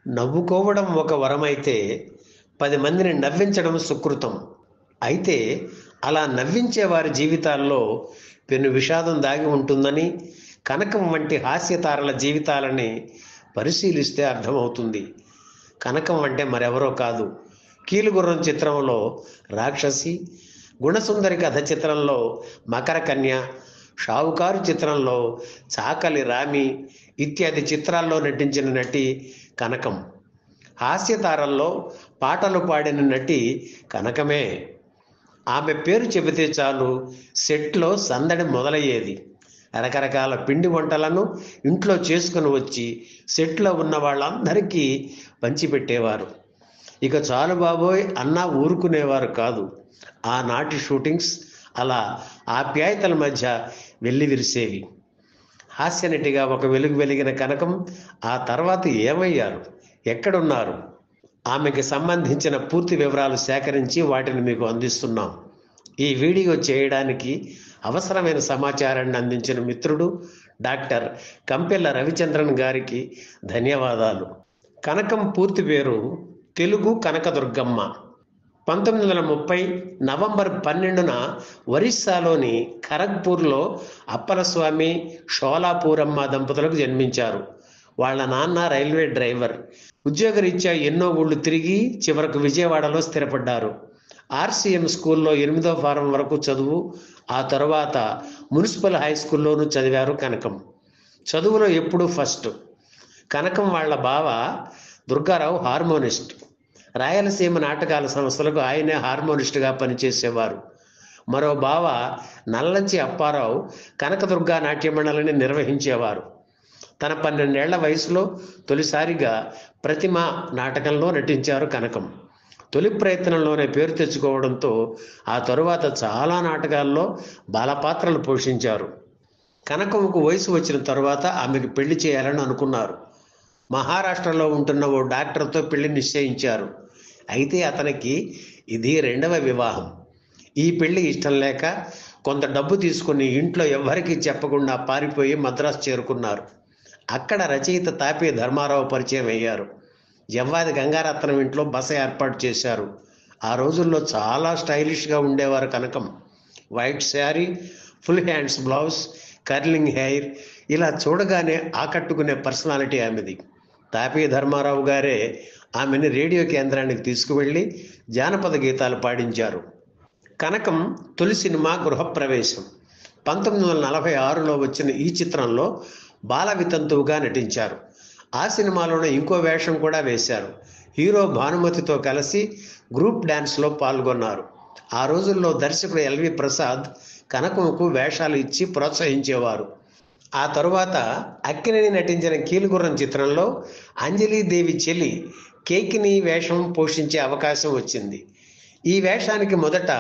నవ్వుకోవడం ఒక వరమైతే 10 మందిని నవ్వించడం సుకృతం. అయితే అలా నవ్వించే వారి జీవితాల్లో పెను విషాదం దాగి ఉంటుందని, కనకం వంటి హాస్యతారల జీవితాలని పరిశీలిస్తే అర్థమవుతుంది. కనకం అంటే మరెవరో కాదు, కీలుగుర్రం చిత్రంలో రాక్షసి, గుణసుందరి కథ చిత్రంలో మకర కన్య, షావుకారు చిత్రంలో చాకలి రామి ఇత్యాది చిత్రాల్లో నటించిన నటి కనకం. హాస్యతారల్లో పాటలు పాడిన నటి కనకమే. ఆమె పేరు చెబితే చాలు సెట్లో సందడి మొదలయ్యేది. రకరకాల పిండి వంటలను ఇంట్లో చేసుకుని వచ్చి సెట్లో ఉన్న వాళ్ళందరికీ పంచిపెట్టేవారు. ఇక చాలు బాబోయ్ అన్నా ఊరుకునేవారు కాదు. ఆనాటి షూటింగ్స్ అలా ఆప్యాయతల మధ్య వెల్లివిరిసేవి. హాస్యనటిగా ఒక వెలుగు వెలిగిన కనకం ఆ తర్వాత ఏమయ్యారు, ఎక్కడున్నారు? ఆమెకి సంబంధించిన పూర్తి వివరాలు సేకరించి వాటిని మీకు అందిస్తున్నాం. ఈ వీడియో చేయడానికి అవసరమైన సమాచారాన్ని అందించిన మిత్రుడు డాక్టర్ కంపెల్ల రవిచంద్రన్ గారికి ధన్యవాదాలు. కనకం పూర్తి పేరు తెలుగు కనకదుర్గమ్మ. 1930 నవంబర్ 12న ఒరిస్సాలోని ఖరగ్పూర్లో అప్పలస్వామి, షోలాపూరమ్మ దంపతులకు జన్మించారు. వాళ్ళ నాన్న రైల్వే డ్రైవర్. ఉద్యోగరీత్యా ఎన్నో ఊళ్ళు తిరిగి చివరకు విజయవాడలో స్థిరపడ్డారు. ఆర్సీఎం స్కూల్లో 8వ ఫారం వరకు చదువు, ఆ తరువాత మున్సిపల్ హై స్కూల్లోనూ చదివారు కనకం. చదువులో ఎప్పుడూ ఫస్ట్. కనకం వాళ్ళ బావ దుర్గారావు హార్మోనిస్ట్. రాయలసీమ నాటకాల సంస్థలకు ఆయనే హార్మోనిస్ట్గా పనిచేసేవారు. మరో బావ నల్లంచి అప్పారావు కనకదుర్గా నాట్య మండలిని నిర్వహించేవారు. తన 12 ఏళ్ల వయసులో తొలిసారిగా ప్రతిమ నాటకంలో నటించారు కనకం. తొలి ప్రయత్నంలోనే పేరు తెచ్చుకోవడంతో ఆ తరువాత చాలా నాటకాల్లో బాలపాత్రలు పోషించారు. కనకంకు వయసు వచ్చిన తరువాత ఆమెకు పెళ్లి చేయాలని అనుకున్నారు. మహారాష్ట్రలో ఉంటున్న ఓ డాక్టర్తో పెళ్లి నిశ్చయించారు. అయితే అతనికి ఇది 2వ వివాహం. ఈ పెళ్లి ఇష్టం లేక కొంత డబ్బు తీసుకుని ఇంట్లో ఎవ్వరికీ చెప్పకుండా పారిపోయి మద్రాసు చేరుకున్నారు. అక్కడ రచయిత తాపీ ధర్మారావు పరిచయం అయ్యారు. జవ్వాది గంగారత్నం ఇంట్లో బస ఏర్పాటు చేశారు. ఆ రోజుల్లో చాలా స్టైలిష్గా ఉండేవారు Kanakam. White sari, full hands blouse, curling hair, ఇలా చూడగానే ఆకట్టుకునే పర్సనాలిటీ ఆమెది. తాపీ ధర్మారావు గారే ఆమెను రేడియో కేంద్రానికి తీసుకువెళ్ళి జానపద గీతాలు పాడించారు. కనకం తొలి సినిమా గృహప్రవేశం. 1946లో వచ్చిన ఈ చిత్రంలో బాల వితంతువుగా నటించారు. ఆ సినిమాలోనే ఇంకో వేషం కూడా వేశారు. హీరో భానుమతితో కలిసి గ్రూప్ డ్యాన్స్లో పాల్గొన్నారు. ఆ రోజుల్లో దర్శకుడు ఎల్వి ప్రసాద్ కనకంకు వేషాలు ఇచ్చి ప్రోత్సహించేవారు. ఆ తరువాత అక్కినేని నటించిన కీలుగుర్రం చిత్రంలో అంజలీదేవి చెల్లి కేకిని వేషం పోషించే అవకాశం వచ్చింది. ఈ వేషానికి మొదట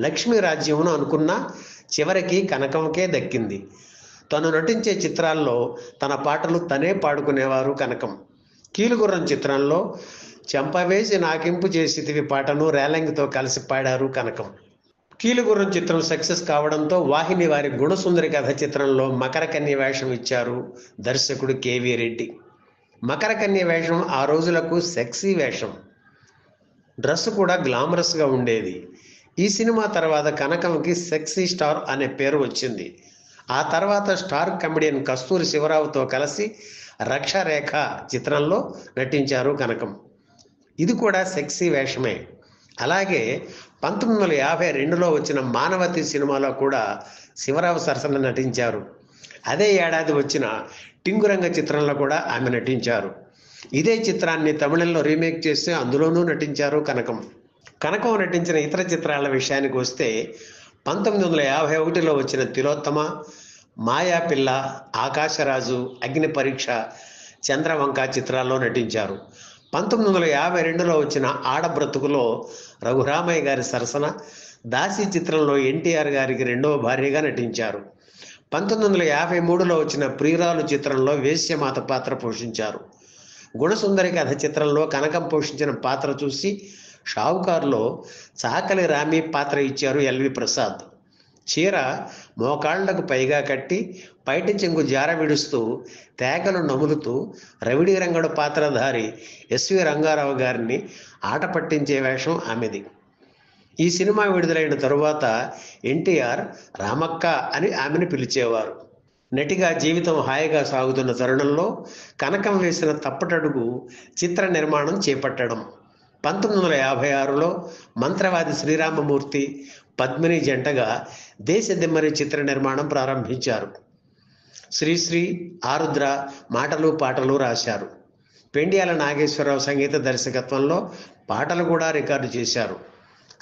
లక్ష్మీ రాజ్యమును అనుకున్నా చివరికి కనకంకే దక్కింది. తను నటించే చిత్రాల్లో తన పాటలు తనే పాడుకునేవారు కనకం. కీలుగుర్రం చిత్రంలో చెంపవేసి నాకింపు చేసితివి పాటను రేలంగితో కలిసి పాడారు కనకం. కీలుగుర్రం చిత్రం సక్సెస్ కావడంతో వాహిని వారి గుణసుందరి కథ చిత్రంలో మకర కన్య వేషం ఇచ్చారు దర్శకుడు కేవీ రెడ్డి. మకర కన్య వేషం ఆ రోజులకు సెక్సీ వేషం. డ్రెస్ కూడా గ్లామరస్గా ఉండేది. ఈ సినిమా తర్వాత కనకంకి సెక్సీ స్టార్ అనే పేరు వచ్చింది. ఆ తర్వాత స్టార్ కమెడియన్ కస్తూరి శివరావుతో కలిసి రక్షరేఖ చిత్రంలో నటించారు కనకం. ఇది కూడా సెక్సీ వేషమే. అలాగే 1952లో వచ్చిన మానవతి సినిమాలో కూడా శివరావు సరసన నటించారు. అదే ఏడాది వచ్చిన టింగురంగ చిత్రంలో కూడా ఆమె నటించారు. ఇదే చిత్రాన్ని తమిళంలో రీమేక్ చేసి అందులోనూ నటించారు కనకం. కనకం నటించిన ఇతర చిత్రాల విషయానికి వస్తే 1951లో వచ్చిన తిలోత్తమ, మాయాపిల్ల, ఆకాశరాజు, అగ్ని పరీక్ష, చంద్రవంక చిత్రాల్లో నటించారు. 1952లో వచ్చిన ఆడబ్రతుకులో రఘురామయ్య గారి సరసన దాసి చిత్రంలో ఎన్టీఆర్ గారికి 2వ భార్యగా నటించారు. 1953లో వచ్చిన ప్రియురాలు చిత్రంలో వేశ్యమాత పాత్ర పోషించారు. గుణసుందరి కథ చిత్రంలో కనకం పోషించిన పాత్ర చూసి షావుకారులో చాకలి రామి పాత్ర ఇచ్చారు ఎల్వి ప్రసాద్. చీర మోకాళ్లకు పైగా కట్టి పైటి చెంగు జార విడుస్తూ తేగలు నములుతూ రవిడి రంగడు పాత్రధారి ఎస్వి రంగారావు గారిని ఆట పట్టించే వేషం ఆమెది. ఈ సినిమా విడుదలైన తరువాత ఎన్టీఆర్ రామక్క అని ఆమెను పిలిచేవారు. నటిగా జీవితం హాయిగా సాగుతున్న తరుణంలో కనకం వేసిన తప్పటడుగు చిత్ర నిర్మాణం చేపట్టడం. 1956లో మంత్రవాది శ్రీరామమూర్తి, పద్మిని జంటగా దేశదిమ్మరి చిత్ర నిర్మాణం ప్రారంభించారు. శ్రీశ్రీ, ఆరుద్ర మాటలు పాటలు రాశారు. పెండియాల నాగేశ్వరరావు సంగీత దర్శకత్వంలో పాటలు కూడా రికార్డు చేశారు.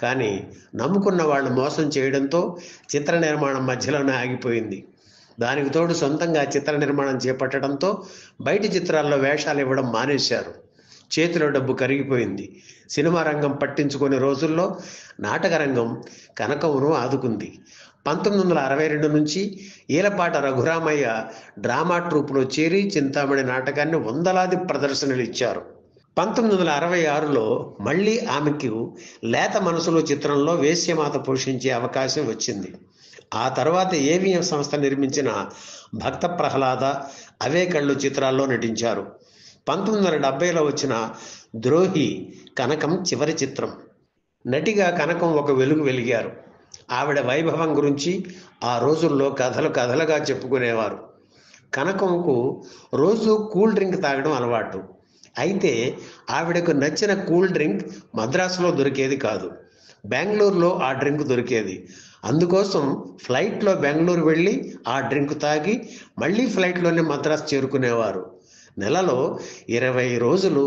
కానీ నమ్ముకున్న వాళ్ళు మోసం చేయడంతో చిత్ర నిర్మాణం మధ్యలోనే ఆగిపోయింది. దానికి తోడు సొంతంగా చిత్ర నిర్మాణం చేపట్టడంతో బయటి చిత్రాల్లో వేషాలు ఇవ్వడం మానేశారు. చేతిలో డబ్బు కరిగిపోయింది. సినిమా రంగం పట్టించుకునే రోజుల్లో నాటక రంగం కనకమును ఆదుకుంది. 1962 నుంచి ఈలపాట రఘురామయ్య డ్రామా ట్రూపులో చేరి చింతామణి నాటకాన్ని వందలాది ప్రదర్శనలు ఇచ్చారు. 1966లో మళ్ళీ ఆమెకు లేత మనసులో చిత్రంలో వేశ్యమాత పోషించే అవకాశం వచ్చింది. ఆ తర్వాత ఏవిఎం సంస్థ నిర్మించిన భక్త ప్రహ్లాద, అవే కళ్ళు చిత్రాల్లో నటించారు. 1970లో వచ్చిన ద్రోహి కనకం చివరి చిత్రం. నటిగా కనకం ఒక వెలుగు వెలిగారు. ఆవిడ వైభవం గురించి ఆ రోజుల్లో కథలుగా చెప్పుకునేవారు. కనకంకు రోజు కూల్ డ్రింక్ తాగడం అలవాటు. అయితే ఆవిడకు నచ్చిన కూల్ డ్రింక్ మద్రాసులో దొరికేది కాదు, బెంగళూరులో ఆ డ్రింక్ దొరికేది. అందుకోసం ఫ్లైట్లో బెంగళూరు వెళ్ళి ఆ డ్రింక్ తాగి మళ్ళీ ఫ్లైట్లోనే మద్రాసు చేరుకునేవారు. నెలలో 20 రోజులు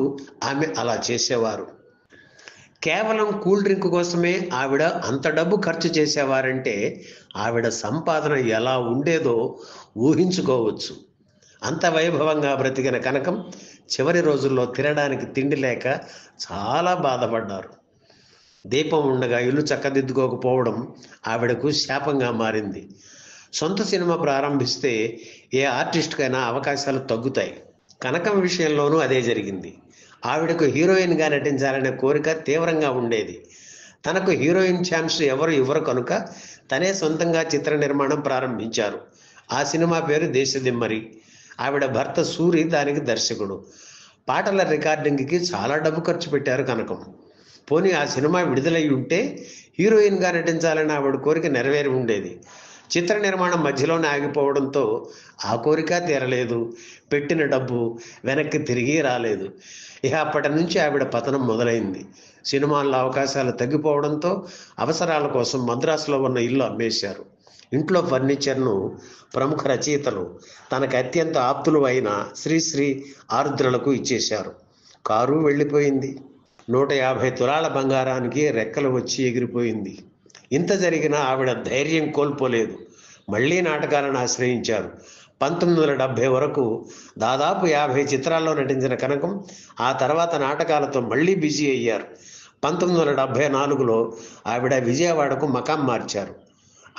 ఆమె అలా చేసేవారు. కేవలం కూల్ డ్రింక్ కోసమే ఆవిడ అంత డబ్బు ఖర్చు చేసేవారంటే ఆవిడ సంపాదన ఎలా ఉండేదో ఊహించుకోవచ్చు. అంత వైభవంగా బ్రతికిన కనకం చివరి రోజుల్లో తినడానికి తిండి లేక చాలా బాధపడ్డారు. దీపం ఉండగా ఇల్లు చక్కదిద్దుకోకపోవడం ఆవిడకు శాపంగా మారింది. సొంత సినిమా ప్రారంభిస్తే ఏ ఆర్టిస్ట్కైనా అవకాశాలు తగ్గుతాయి. కనకం విషయంలోనూ అదే జరిగింది. ఆవిడకు హీరోయిన్గా నటించాలనే కోరిక తీవ్రంగా ఉండేది. తనకు హీరోయిన్ ఛాన్స్ ఎవరు ఇవ్వరు కనుక తనే సొంతంగా చిత్ర నిర్మాణం ప్రారంభించారు. ఆ సినిమా పేరు దేశదిమ్మరి. ఆవిడ భర్త సూరి దానికి దర్శకుడు. పాటల రికార్డింగ్కి చాలా డబ్బు ఖర్చు పెట్టారు కనకం. పోనీ ఆ సినిమా విడుదలై ఉంటే హీరోయిన్గా నటించాలని ఆవిడ కోరిక నెరవేరి ఉండేది. చిత్ర నిర్మాణం మధ్యలోనే ఆగిపోవడంతో ఆ కోరిక తీరలేదు. పెట్టిన డబ్బు వెనక్కి తిరిగి రాలేదు. ఇక అప్పటి నుంచి ఆవిడ పతనం మొదలైంది. సినిమాల్లో అవకాశాలు తగ్గిపోవడంతో అవసరాల కోసం మద్రాసులో ఉన్న ఇల్లు అమ్మేశారు. ఇంట్లో ఫర్నిచర్ను ప్రముఖ రచయితలు తనకు అత్యంత ఆప్తులు అయిన శ్రీశ్రీ, ఆరుద్రలకు ఇచ్చేశారు. కారు వెళ్ళిపోయింది. 150 తులాల బంగారానికి రెక్కలు వచ్చి ఎగిరిపోయింది. ఇంత జరిగినా ఆవిడ ధైర్యం కోల్పోలేదు. మళ్ళీ నాటకాలను ఆశ్రయించారు. 1970 వరకు దాదాపు 50 చిత్రాల్లో నటించిన కనకం ఆ తర్వాత నాటకాలతో మళ్ళీ బిజీ అయ్యారు. 1974లో ఆవిడ విజయవాడకు మకాం మార్చారు.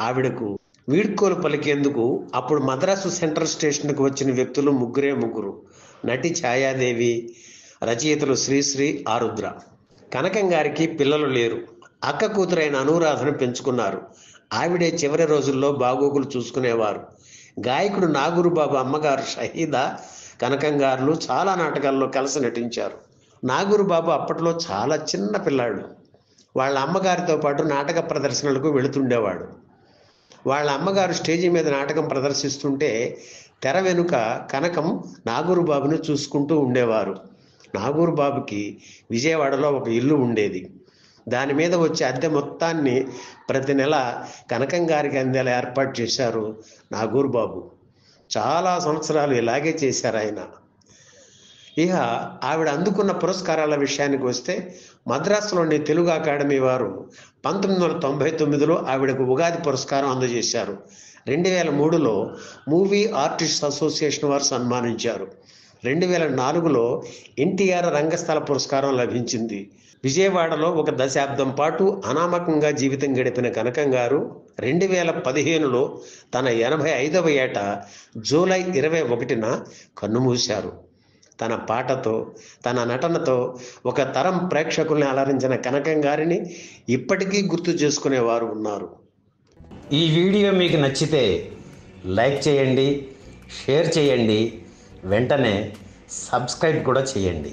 ఆవిడకు వీడ్కోలు పలికేందుకు అప్పుడు మద్రాసు సెంట్రల్ స్టేషన్కు వచ్చిన వ్యక్తులు ముగ్గురు. నటి ఛాయాదేవి, రచయితలు శ్రీశ్రీ, ఆరుద్ర. కనకం గారికి పిల్లలు లేరు. అక్క కూతురైన అనురాధను పెంచుకున్నారు. ఆవిడే చివరి రోజుల్లో బాగోగులు చూసుకునేవారు. గాయకుడు నాగూరుబాబు అమ్మగారు షహీదా, కనకం గారు చాలా నాటకాల్లో కలిసి నటించారు. నాగూరుబాబు అప్పట్లో చాలా చిన్న పిల్లాడు. వాళ్ళ అమ్మగారితో పాటు నాటక ప్రదర్శనలకు వెళుతుండేవాడు. వాళ్ళ అమ్మగారు స్టేజీ మీద నాటకం ప్రదర్శిస్తుంటే తెర వెనుక కనకం నాగూరుబాబును చూసుకుంటూ ఉండేవారు. నాగూరుబాబుకి విజయవాడలో ఒక ఇల్లు ఉండేది. దాని మీద వచ్చే అద్దె మొత్తాన్ని ప్రతి నెల కనకం గారికి అందేలా ఏర్పాటు చేశారు నాగూరుబాబు. చాలా సంవత్సరాలు ఇలాగే చేశారు ఆయన. ఇక ఆవిడ అందుకున్న పురస్కారాల విషయానికి వస్తే మద్రాసులోని తెలుగు అకాడమీ వారు 1999లో ఆవిడకు ఉగాది పురస్కారం అందజేశారు. 2003లో మూవీ ఆర్టిస్ట్ అసోసియేషన్ వారు సన్మానించారు. 2004లో ఎన్టీఆర్ రంగస్థల పురస్కారం లభించింది. విజయవాడలో ఒక దశాబ్దం పాటు అనామకంగా జీవితం గడిపిన కనకం గారు 2015లో తన 85వ ఏట జూలై 21న కన్నుమూశారు. తన పాటతో, తన నటనతో ఒక తరం ప్రేక్షకుల్ని అలరించిన కనకం గారిని ఇప్పటికీ గుర్తు చేసుకునేవారు ఉన్నారు. ఈ వీడియో మీకు నచ్చితే లైక్ చేయండి, షేర్ చేయండి, వెంటనే సబ్స్క్రైబ్ కూడా చేయండి.